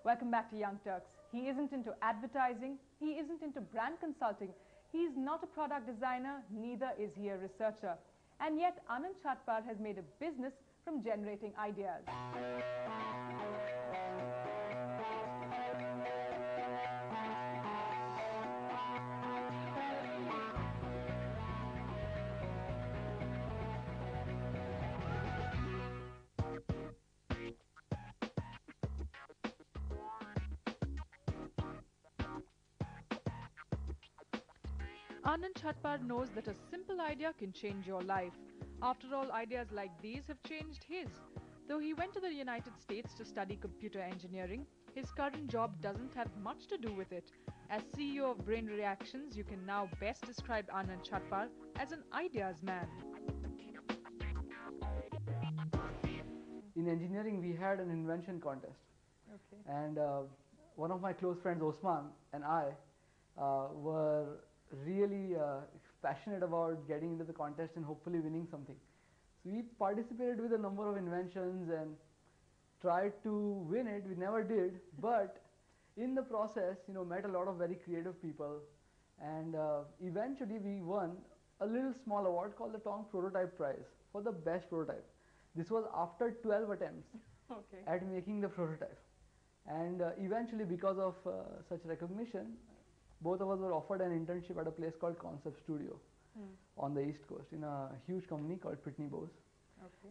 Welcome back to Young Turks. He isn't into advertising, he isn't into brand consulting, he's not a product designer, neither is he a researcher. And yet Anand Chhatpar has made a business from generating ideas. Anand Chhatpar knows that a simple idea can change your life. After all, ideas like these have changed his. Though he went to the United States to study computer engineering, his current job doesn't have much to do with it. As CEO of BrainReactions, you can now best describe Anand Chhatpar as an ideas man. In engineering, we had an invention contest. Okay. And one of my close friends, Osman, and I were really passionate about getting into the contest and hopefully winning something. So we participated with a number of inventions and tried to win it. We never did, but in the process, met a lot of very creative people, and eventually we won a little small award called the Tong Prototype Prize for the best prototype. This was after 12 attempts at making the prototype. And eventually, because of such recognition, both of us were offered an internship at a place called Concept Studio on the East Coast in a huge company called Pitney Bowes.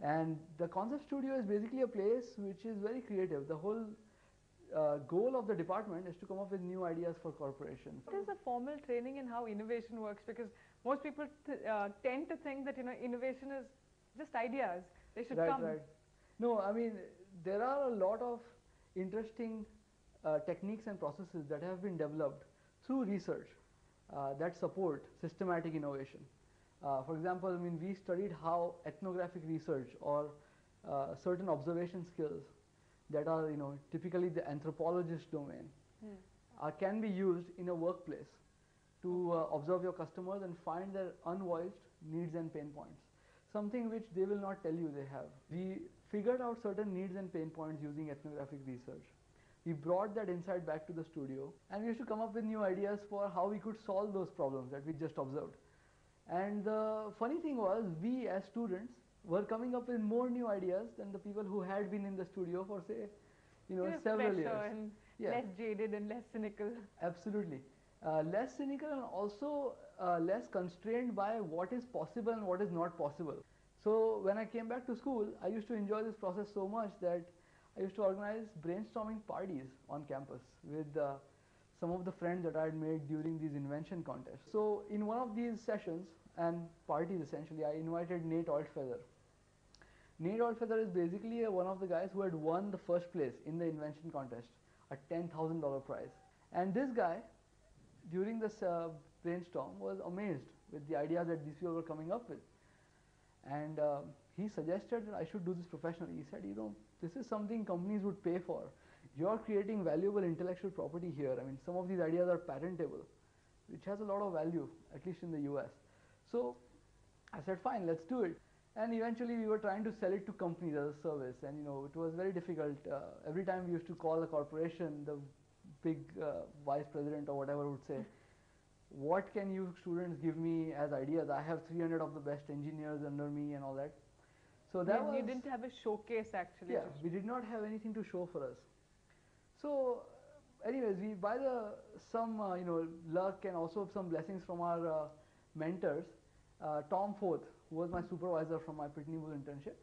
And the Concept Studio is basically a place which is very creative. The whole goal of the department is to come up with new ideas for corporations. What is the formal training in how innovation works? Because most people tend to think that innovation is just ideas. They should come. Right. No, I mean, there are a lot of interesting techniques and processes that have been developed through research that support systematic innovation. For example, I mean, we studied how ethnographic research or certain observation skills that are, typically the anthropologist domain can be used in a workplace to observe your customers and find their unvoiced needs and pain points. Something which they will not tell you they have. We figured out certain needs and pain points using ethnographic research. We brought that insight back to the studio, and we used to come up with new ideas for how we could solve those problems that we just observed. And the funny thing was, we as students were coming up with more new ideas than the people who had been in the studio for, say, several years. And less jaded and less cynical. Absolutely. Less cynical and also less constrained by what is possible and what is not possible. So when I came back to school, I used to enjoy this process so much that I used to organize brainstorming parties on campus with some of the friends that I had made during these invention contests. So in one of these sessions and parties essentially, I invited Nate Altfeather. Nate Altfeather is basically one of the guys who had won the first place in the invention contest, a $10,000 prize. And this guy, during this brainstorm, was amazed with the ideas that these people were coming up with. And he suggested that I should do this professionally. He said, this is something companies would pay for. You're creating valuable intellectual property here. I mean, some of these ideas are patentable, which has a lot of value, at least in the US. So I said, fine, let's do it. And eventually we were trying to sell it to companies as a service. And it was very difficult. Every time we used to call a corporation, the big vice president or whatever would say, what can you students give me as ideas? I have 300 of the best engineers under me and all that. So that was, you didn't have a showcase actually. Yeah, we did not have anything to show for us. So anyways, we by some luck and also some blessings from our mentors, Tom Forth, who was my supervisor from my Pitney Bowes internship,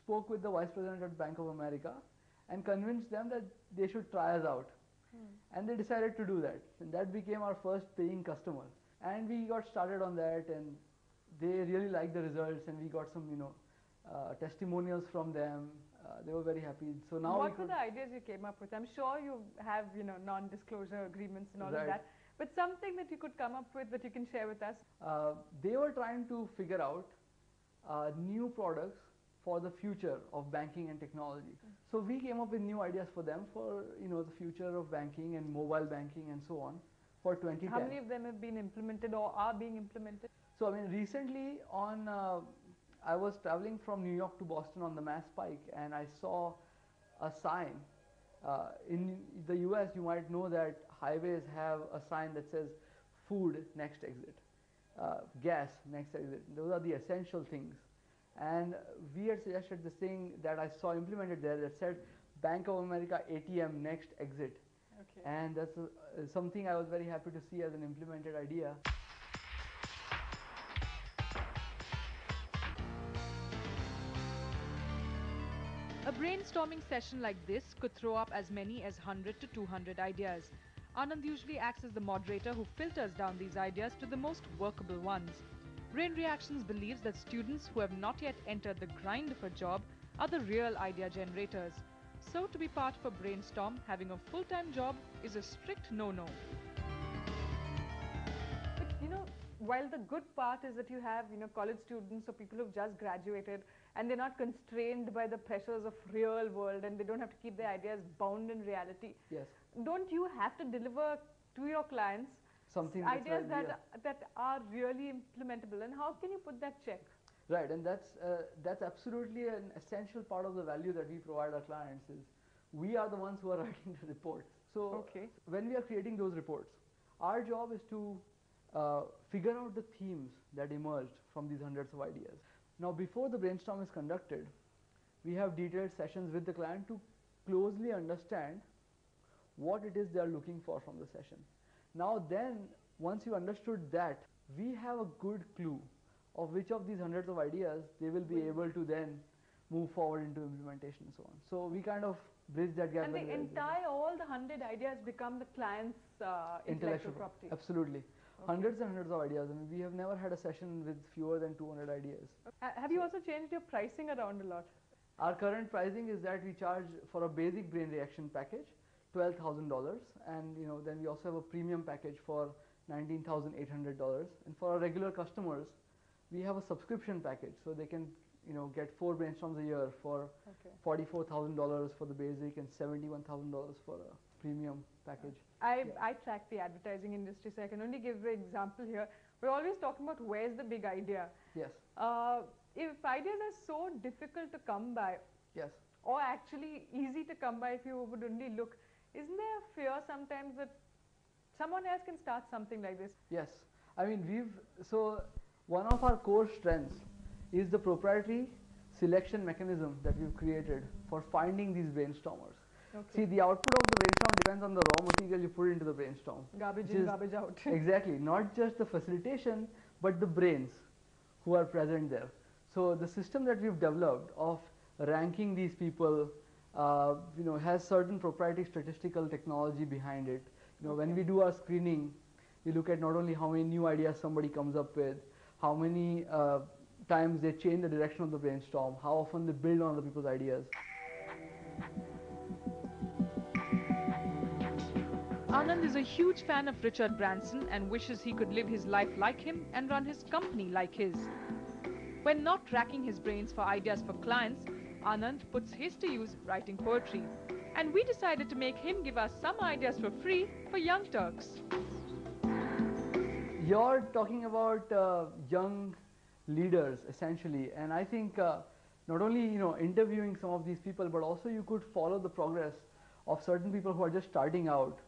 spoke with the vice president at Bank of America and convinced them that they should try us out. And they decided to do that, and that became our first paying customer. And we got started on that, and they really liked the results, and we got some testimonials from them. They were very happy. So now what were the ideas you came up with? I'm sure you have non-disclosure agreements and all of that, but something that you could come up with that you can share with us. They were trying to figure out new products for the future of banking and technology. So we came up with new ideas for them for the future of banking and mobile banking and so on for 2010. How many of them have been implemented or are being implemented? So I mean, recently I was traveling from New York to Boston on the Mass Pike, and I saw a sign In the US, you might know that highways have a sign that says food next exit, gas next exit. Those are the essential things. And we had suggested this thing that I saw implemented there that said Bank of America ATM next exit. Okay. And that's something I was very happy to see as an implemented idea. A brainstorming session like this could throw up as many as 100 to 200 ideas. Anand usually acts as the moderator who filters down these ideas to the most workable ones. BrainReactions believes that students who have not yet entered the grind of a job are the real idea generators. So to be part of a brainstorm, having a full-time job is a strict no-no. But while the good part is that you have, college students or people who've just graduated and they're not constrained by the pressures of real world and they don't have to keep their ideas bound in reality. Yes. Don't you have to deliver to your clients something ideas that are really implementable, and how can you put that check? Right, and that's absolutely an essential part of the value that we provide our clients is we are the ones who are writing the reports. So when we are creating those reports, our job is to figure out the themes that emerged from these hundreds of ideas. Now, before the brainstorm is conducted, we have detailed sessions with the client to closely understand what it is they are looking for from the session. Now then, once you understood that, we have a good clue of which of these hundreds of ideas they will be able to then move forward into implementation and so on. So we kind of bridge that gap. And all the 100 ideas become the client's intellectual property. Absolutely. Hundreds and hundreds of ideas. I mean, we have never had a session with fewer than 200 ideas. Have you also changed your pricing around a lot? Our current pricing is that we charge for a basic brain reaction package $12,000, and then we also have a premium package for $19,800. And for our regular customers, we have a subscription package, so they can get 4 brainstorms a year for $44,000 for the basic and $71,000 for a premium package. I track the advertising industry, so I can only give the example here. We're always talking about where's the big idea. Yes. If ideas are so difficult to come by, yes, or actually easy to come by if you would only look, isn't there a fear sometimes that someone else can start something like this? Yes. I mean, so one of our core strengths is the proprietary selection mechanism that we've created for finding these brainstormers. See, the output of the brainstorm depends on the raw material you put into the brainstorm. Garbage in, garbage out. Exactly. Not just the facilitation, but the brains who are present there. So the system that we've developed of ranking these people, has certain proprietary statistical technology behind it. When we do our screening, we look at not only how many new ideas somebody comes up with, how many times they change the direction of the brainstorm, how often they build on other people's ideas. Anand is a huge fan of Richard Branson and wishes he could live his life like him and run his company like his. When not racking his brains for ideas for clients, Anand puts his to use writing poetry. And we decided to make him give us some ideas for free for Young Turks. You're talking about young leaders, essentially. And I think not only interviewing some of these people, but also you could follow the progress of certain people who are just starting out.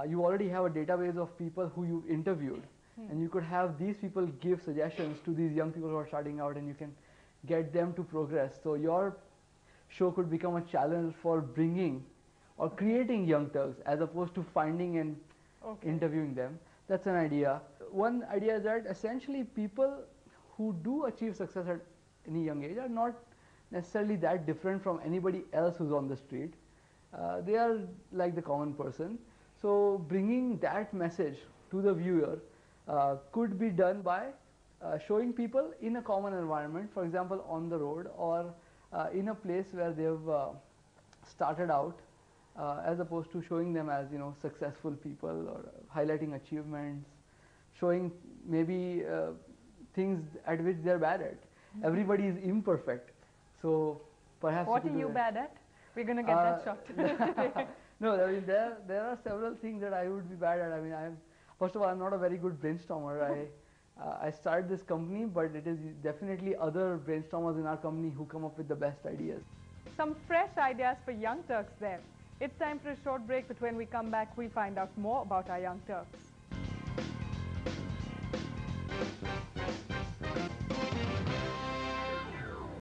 You already have a database of people who you've interviewed. And you could have these people give suggestions to these young people who are starting out, and you can get them to progress. So your show could become a challenge for bringing or creating young Turks as opposed to finding and interviewing them. That's an idea. One idea is that essentially people who do achieve success at any young age are not necessarily that different from anybody else who's on the street. They are like the common person. So bringing that message to the viewer could be done by showing people in a common environment, for example on the road or in a place where they've started out, as opposed to showing them as successful people or highlighting achievements, showing maybe things at which they're bad at. Everybody is imperfect, so perhaps. What are you bad at? We're going to get that shot. No, I mean there are several things that I would be bad at. I mean, first of all, I'm not a very good brainstormer. I started this company, but it is definitely other brainstormers in our company who come up with the best ideas. Some fresh ideas for Young Turks there. It's time for a short break, but when we come back, we'll find out more about our young Turks.